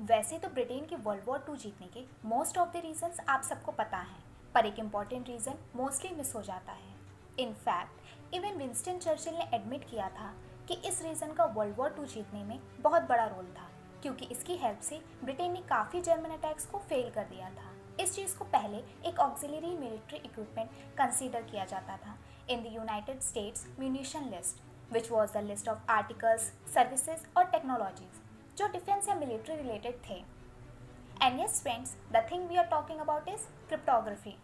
वैसे तो ब्रिटेन के वर्ल्ड वॉर 2 जीतने के मोस्ट ऑफ द रीजंस आप सबको पता हैं, पर एक इम्पॉर्टेंट रीज़न मोस्टली मिस हो जाता है। इनफैक्ट इवन विंस्टन चर्चिल ने एडमिट किया था कि इस रीज़न का वर्ल्ड वॉर 2 जीतने में बहुत बड़ा रोल था, क्योंकि इसकी हेल्प से ब्रिटेन ने काफ़ी जर्मन अटैक्स को फेल कर दिया था। इस चीज़ को पहले एक ऑक्सिलरी मिलिट्री इक्विपमेंट कंसीडर किया जाता था in the United states munition list, which was the list of articles, services और टेक्नोलॉजीज जो डिफेंस या मिलिट्री रिलेटेड थे। And yes friends, the thing we are talking about is cryptography.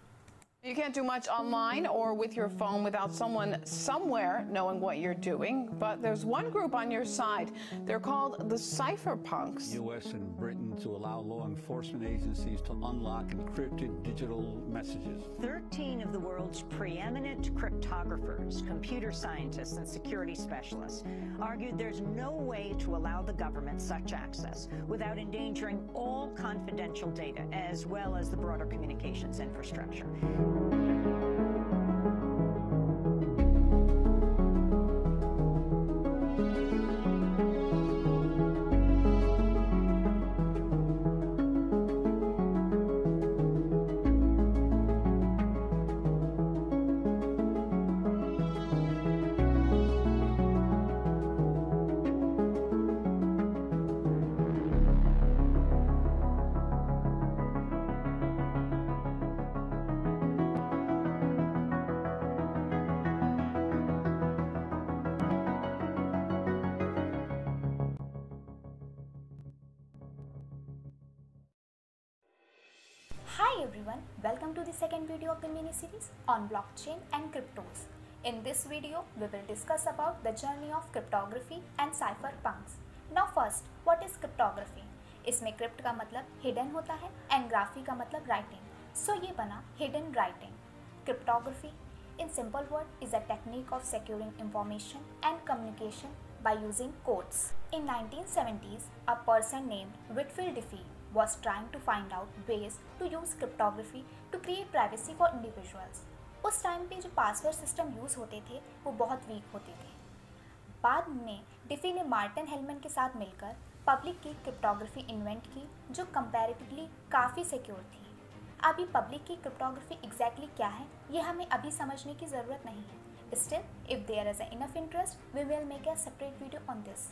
You can't do much online or with your phone without someone somewhere knowing what you're doing, but there's one group on your side. They're called the cypherpunks. U.S. and Britain to allow law enforcement agencies to unlock encrypted digital messages. 13 of the world's preeminent cryptographers, computer scientists, and security specialists argued there's no way to allow the government such access without endangering all confidential data as well as the broader communications infrastructure. Hi everyone, welcome to the second video of the mini series on blockchain and cryptos. In this video, we will discuss about the journey of cryptography and cypherpunks. Now first, what is cryptography? इसमें crypt का मतलब hidden होता है and graphy का मतलब writing. So ये बना hidden writing. Cryptography, in simple word, is a technique of securing information and communication by using codes. In 1970s, a person named Whitfield Diffie was trying to find out ways to use cryptography to create privacy for individuals. उस time पे जो password system use होते थे वो बहुत week होते थे। बाद में डिफी ने मार्टिन हेलमन के साथ मिलकर पब्लिक की क्रिप्टोग्राफी इन्वेंट की जो कंपैरेटिवली काफ़ी सिक्योर थी। अभी पब्लिक की क्रिप्टोग्राफी एग्जैक्टली क्या है ये हमें अभी समझने की ज़रूरत नहीं है। Still if there is enough interest we will make a separate video on this.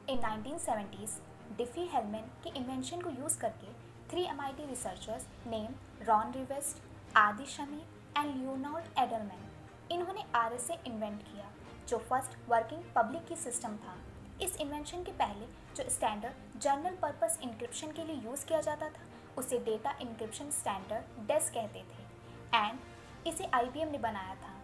In 1970s Diffie Hellman के इन्वेंशन को यूज़ करके 3 MIT researchers name Ron Rivest, Adi Shamir and Leonard Adleman इन्होंने RSA इन्वेंट किया जो first working public key system था। इस invention के पहले जो स्टैंडर्ड जनरल पर्पस इंक्रिप्शन के लिए यूज़ किया जाता था उसे डेटा इंक्रिप्शन स्टैंडर्ड डेस कहते थे एंड इसे IBM ने बनाया था।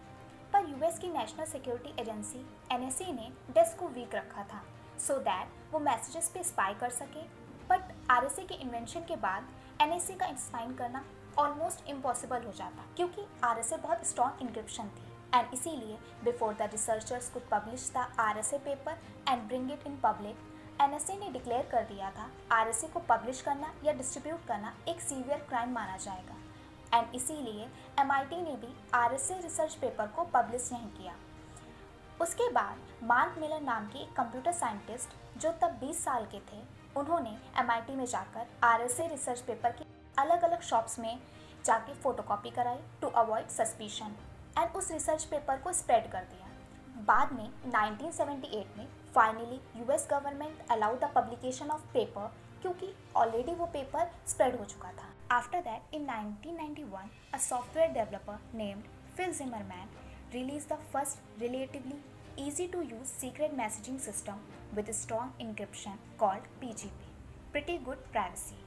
पर US की नेशनल सिक्योरिटी एजेंसी NSA ने डेस को वीक रखा था सो दैट वो मैसेजेस पे स्पाई कर सके। बट RSA के इन्वेंशन के बाद NSA का स्पाइंग करना ऑलमोस्ट इम्पॉसिबल हो जाता क्योंकि RSA बहुत स्ट्रॉन्ग इंक्रिप्शन थी एंड इसीलिए before the researchers could publish the RSA paper and bring it in public, NSA ने डिक्लेयर कर दिया था RSA को पब्लिश करना या डिस्ट्रीब्यूट करना एक सीवियर क्राइम माना जाएगा एंड इसीलिए MIT ने भी RSA रिसर्च पेपर को पब्लिश नहीं किया। उसके बाद मार्क मिलर नाम के एक कंप्यूटर साइंटिस्ट जो तब 20 साल के थे उन्होंने MIT में जाकर RSA रिसर्च पेपर की अलग अलग शॉप्स में जाके फ़ोटोकॉपी कराई टू अवॉइड सस्पिशन एंड उस रिसर्च पेपर को स्प्रेड कर दिया। बाद में 1978 में finally US government allow the publication of paper क्योंकि ऑलरेडी वो पेपर स्प्रेड हो चुका था। After that in 1991 a software developer named Phil Zimmermann released the first relatively easy to use secret messaging system with strong encryption called PGP, Pretty Good Privacy.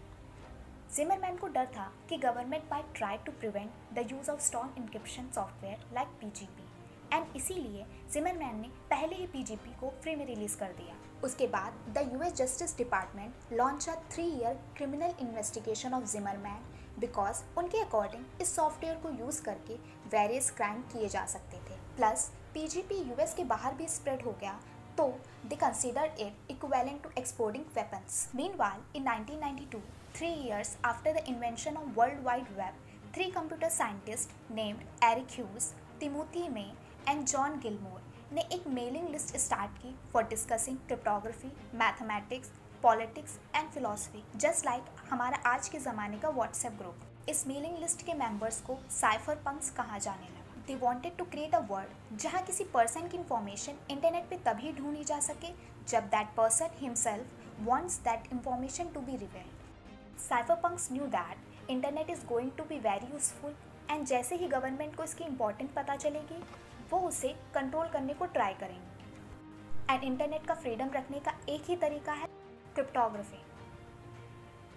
Zimmerman को डर था कि government might try to prevent the use of strong encryption software like PGP and इसीलिए Zimmerman ने पहले ही PGP को free में release कर दिया। उसके बाद the US justice department launch a 3-year criminal investigation of Zimmerman because उनके अकॉर्डिंग इस सॉफ्टवेयर को यूज़ करके वेरियस क्राइम किए जा सकते थे। प्लस PGP US के बाहर भी स्प्रेड हो गया तो they considered it equivalent to exporting weapons. Meanwhile in 1992, 3 years after the invention of World Wide Web, 3 computer scientists named Eric Hughes, Timothy May and John Gilmore ने एक mailing list start की for discussing cryptography, mathematics politics and philosophy, just like हमारा आज के ज़माने का WhatsApp group. इस mailing list के मेंबर्स को साइफर पंक्स कहा जाने लगा। They wanted to create a world जहाँ किसी पर्सन की इंफॉर्मेशन इंटरनेट पे तभी ढूंढी जा सके जब that person himself wants that information to be revealed. Cypherpunks knew that internet is going to be very useful and जैसे ही गवर्नमेंट को इसकी इम्पोर्टेंट पता चलेगी वो उसे कंट्रोल करने को ट्राई करेंगे। एंड इंटरनेट का फ्रीडम रखने का एक ही तरीका है क्रिप्टोग्राफी।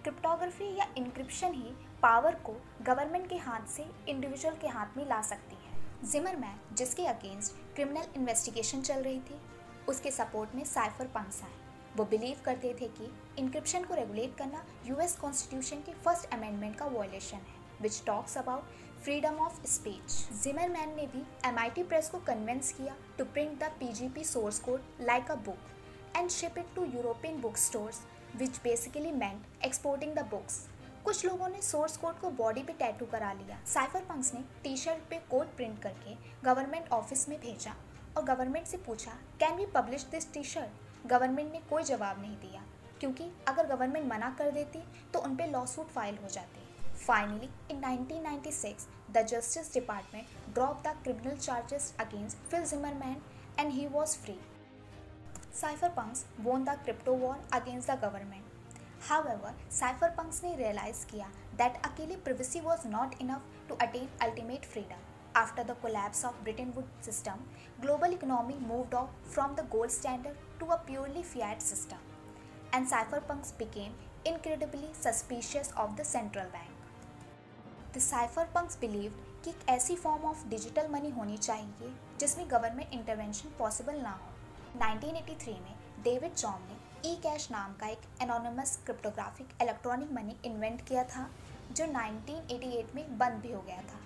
क्रिप्टोग्राफी या इंक्रिप्शन ही पावर को गवर्नमेंट के हाथ से इंडिविजुअल के हाथ में ला सकती है। जिमरमैन, जिसके अगेंस्ट क्रिमिनल इन्वेस्टिगेशन चल रही थी, उसके सपोर्ट में साइफर पंक्स आए। वो बिलीव करते थे कि इंक्रिप्शन को रेगुलेट करना यूएस कॉन्स्टिट्यूशन के फर्स्ट अमेंडमेंट का वायलेशन है, which talks about freedom of speech. Zimmermann ने भी MIT प्रेस को कन्विंस किया to print the PGP source code like a book and ship it to European book stores, which basically meant exporting the books. कुछ लोगों ने source code को body पे tattoo करा लिया। साइफर पंक्स ने टी-शर्ट पे कोड प्रिंट करके गवर्नमेंट ऑफिस में भेजा और गवर्नमेंट से पूछा, can we publish this T-shirt? Government ने कोई जवाब नहीं दिया, क्योंकि अगर गवर्नमेंट मना कर देती तो उन पे लॉसूट फाइल हो जाती। Finally, in 1996, the Justice Department dropped the criminal charges against Phil Zimmermann and he was free. Cypherpunks won the crypto war against the government. However, cypherpunks ने realize किया that अकेले privacy was not enough to attain ultimate freedom. After the collapse of Bretton Woods system, global economy moved off from the gold standard to a purely fiat system, and cypherpunks became incredibly suspicious of the central bank. The cypherpunks believed कि एक ऐसी form of digital money होनी चाहिए जिसमें government intervention possible ना हो। 1983 में David Chaum ने ई-कैश नाम का एक anonymous cryptographic electronic money invent किया था, जो 1988 में बंद भी हो गया था।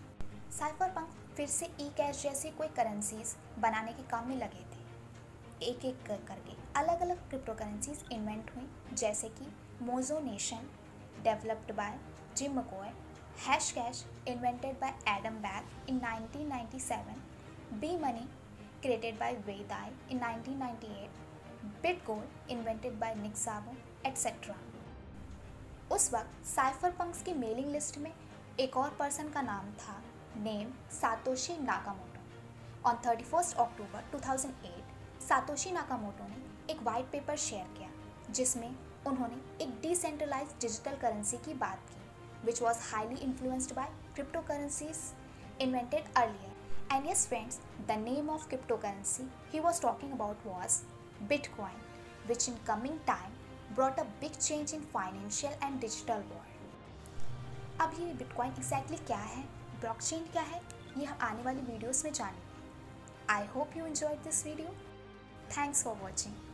साइफरपंक फिर से ई-कैश जैसी कोई करेंसीज बनाने के काम में लगे थे। एक एक करके अलग अलग क्रिप्टो करेंसीज इन्वेंट हुई, जैसे कि Mojo Nation developed by Jim McCoy, Hashcash invented by Adam Back in 1997, B-Money created by Wei Dai in 1998, BitGold invented by Nick Szabo, etc. उस वक्त साइफरपंक्स की मेलिंग लिस्ट में एक और पर्सन का नाम था, name Satoshi Nakamoto. On 31 October 2008 Satoshi Nakamoto ने एक वाइट पेपर शेयर किया जिसमें उन्होंने एक डिसेंट्रलाइज्ड डिजिटल करेंसी की बात की, which was highly influenced by cryptocurrencies invented earlier. And yes friends, the name of cryptocurrency he was talking about was Bitcoin, which in coming time brought a big change in financial and digital world. अब ये Bitcoin exactly क्या है, blockchain क्या है, ये हम आने वाली वीडियोस में जानेंगे। I hope you enjoyed this video. Thanks for watching.